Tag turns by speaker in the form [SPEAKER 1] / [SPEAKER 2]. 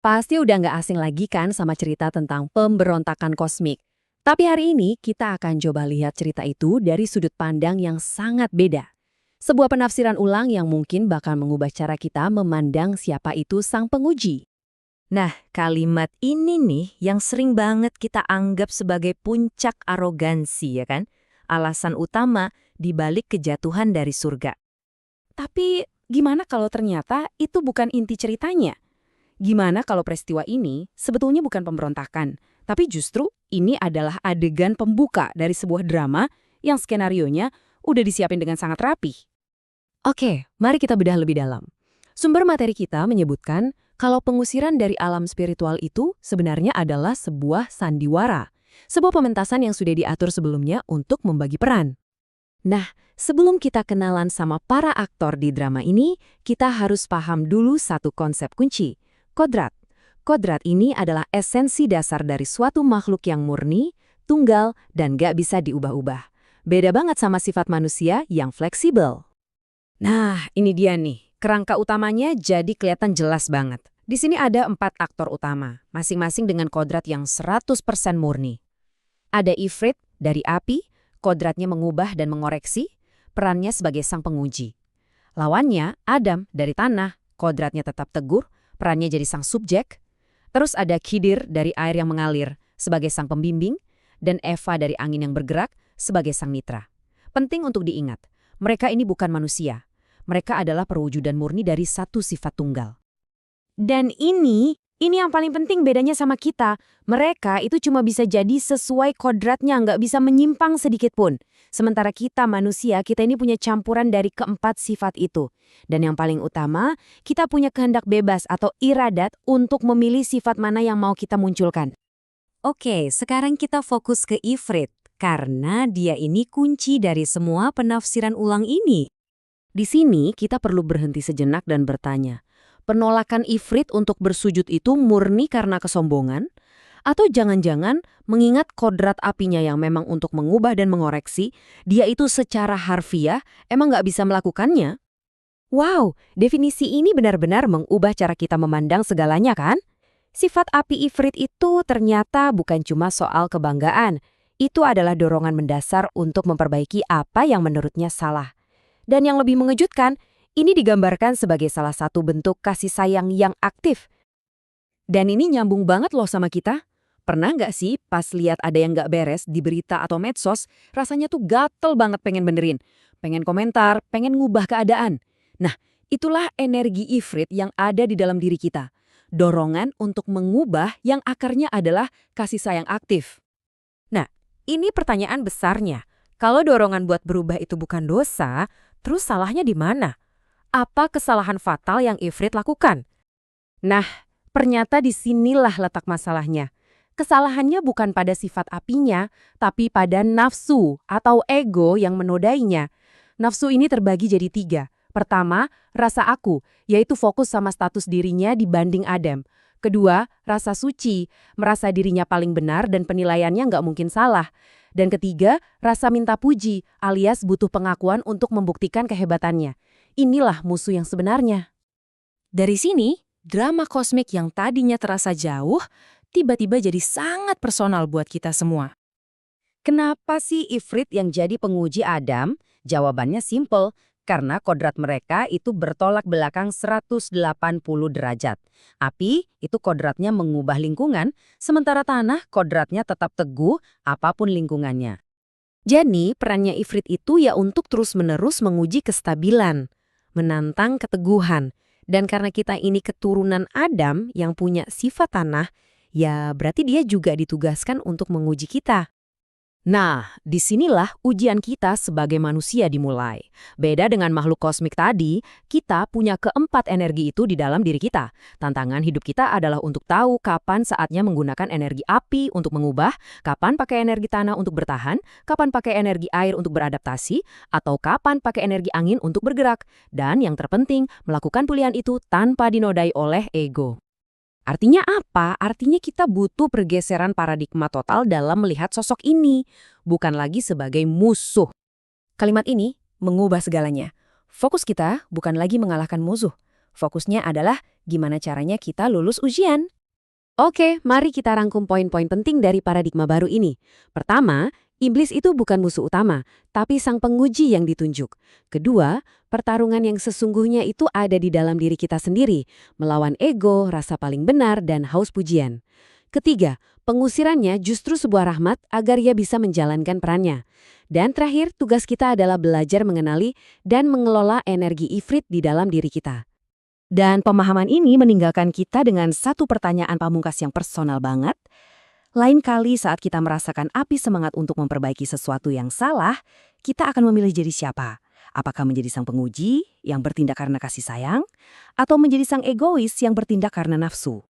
[SPEAKER 1] Pasti udah nggak asing lagi kan sama cerita tentang pemberontakan kosmik. Tapi hari ini kita akan coba lihat cerita itu dari sudut pandang yang sangat beda. Sebuah penafsiran ulang yang mungkin bakal mengubah cara kita memandang siapa itu sang penguji.
[SPEAKER 2] Nah, kalimat ini nih yang sering banget kita anggap sebagai puncak arogansi, ya kan? Alasan utama dibalik kejatuhan dari surga.
[SPEAKER 1] Tapi gimana kalau ternyata itu bukan inti ceritanya? Gimana kalau peristiwa ini sebetulnya bukan pemberontakan, tapi justru ini adalah adegan pembuka dari sebuah drama yang skenarionya udah disiapin dengan sangat rapi. Oke, mari kita bedah lebih dalam. Sumber materi kita menyebutkan kalau pengusiran dari alam spiritual itu sebenarnya adalah sebuah sandiwara, sebuah pementasan yang sudah diatur sebelumnya untuk membagi peran. Nah, sebelum kita kenalan sama para aktor di drama ini, kita harus paham dulu satu konsep kunci. Kodrat. Kodrat ini adalah esensi dasar dari suatu makhluk yang murni, tunggal, dan gak bisa diubah-ubah. Beda banget sama sifat manusia yang fleksibel. Nah, ini dia nih. Kerangka utamanya jadi kelihatan jelas banget. Di sini ada 4 aktor utama, masing-masing dengan kodrat yang 100% murni. Ada Ifrit dari api, kodratnya mengubah dan mengoreksi, perannya sebagai sang penguji. Lawannya Adam dari tanah, kodratnya tetap teguh, perannya jadi sang subjek. Terus ada Khidir dari air yang mengalir sebagai sang pembimbing, dan Eva dari angin yang bergerak sebagai sang mitra. Penting untuk diingat, mereka ini bukan manusia. Mereka adalah perwujudan murni dari satu sifat tunggal. Dan ini yang paling penting bedanya sama kita. Mereka itu cuma bisa jadi sesuai kodratnya, nggak bisa menyimpang sedikit pun. Sementara kita manusia, kita ini punya campuran dari keempat sifat itu. Dan yang paling utama, kita punya kehendak bebas atau iradat untuk memilih sifat mana yang mau kita munculkan.
[SPEAKER 2] Oke, sekarang kita fokus ke Ifrit, karena dia ini kunci dari semua penafsiran ulang ini.
[SPEAKER 1] Di sini kita perlu berhenti sejenak dan bertanya, penolakan Ifrit untuk bersujud itu murni karena kesombongan? Atau jangan-jangan mengingat kodrat apinya yang memang untuk mengubah dan mengoreksi, dia itu secara harfiah emang nggak bisa melakukannya? Wow, definisi ini benar-benar mengubah cara kita memandang segalanya kan? Sifat api Ifrit itu ternyata bukan cuma soal kebanggaan. Itu adalah dorongan mendasar untuk memperbaiki apa yang menurutnya salah. Dan yang lebih mengejutkan, ini digambarkan sebagai salah satu bentuk kasih sayang yang aktif. Dan ini nyambung banget loh sama kita. Pernah nggak sih pas lihat ada yang nggak beres di berita atau medsos, rasanya tuh gatel banget pengen benerin. Pengen komentar, pengen ngubah keadaan. Nah, itulah energi Ifrit yang ada di dalam diri kita. Dorongan untuk mengubah yang akarnya adalah kasih sayang aktif. Nah, ini pertanyaan besarnya. Kalau dorongan buat berubah itu bukan dosa, terus salahnya di mana? Apa kesalahan fatal yang Ifrit lakukan? Nah, ternyata disinilah letak masalahnya. Kesalahannya bukan pada sifat apinya, tapi pada nafsu atau ego yang menodainya. Nafsu ini terbagi jadi 3. Pertama, rasa aku, yaitu fokus sama status dirinya dibanding Adam. Kedua, rasa suci, merasa dirinya paling benar dan penilaiannya nggak mungkin salah. Dan ketiga, rasa minta puji, alias butuh pengakuan untuk membuktikan kehebatannya. Inilah musuh yang sebenarnya. Dari sini, drama kosmik yang tadinya terasa jauh, tiba-tiba jadi sangat personal buat kita semua. Kenapa sih Ifrit yang jadi penguji Adam? Jawabannya simple, karena kodrat mereka itu bertolak belakang 180 derajat. Api itu kodratnya mengubah lingkungan, sementara tanah kodratnya tetap teguh apapun lingkungannya. Jadi perannya Ifrit itu ya untuk terus-menerus menguji kestabilan, menantang keteguhan. Dan karena kita ini keturunan Adam yang punya sifat tanah, ya berarti dia juga ditugaskan untuk menguji kita. Nah, disinilah ujian kita sebagai manusia dimulai. Beda dengan makhluk kosmik tadi, kita punya keempat energi itu di dalam diri kita. Tantangan hidup kita adalah untuk tahu kapan saatnya menggunakan energi api untuk mengubah, kapan pakai energi tanah untuk bertahan, kapan pakai energi air untuk beradaptasi, atau kapan pakai energi angin untuk bergerak. Dan yang terpenting, melakukan pilihan itu tanpa dinodai oleh ego. Artinya apa? Artinya kita butuh pergeseran paradigma total dalam melihat sosok ini, bukan lagi sebagai musuh. Kalimat ini mengubah segalanya. Fokus kita bukan lagi mengalahkan musuh.
[SPEAKER 2] Fokusnya adalah gimana caranya kita lulus ujian.
[SPEAKER 1] Oke, mari kita rangkum poin-poin penting dari paradigma baru ini. Pertama, iblis itu bukan musuh utama, tapi sang penguji yang ditunjuk. Kedua, pertarungan yang sesungguhnya itu ada di dalam diri kita sendiri, melawan ego, rasa paling benar, dan haus pujian. Ketiga, pengusirannya justru sebuah rahmat agar ia bisa menjalankan perannya. Dan terakhir, tugas kita adalah belajar mengenali dan mengelola energi ifrit di dalam diri kita.
[SPEAKER 2] Dan pemahaman ini meninggalkan kita dengan satu pertanyaan pamungkas yang personal banget. Lain kali saat kita merasakan api semangat untuk memperbaiki sesuatu yang salah, kita akan memilih jadi siapa? Apakah menjadi sang penguji yang bertindak karena kasih sayang, atau menjadi sang egois yang bertindak karena nafsu?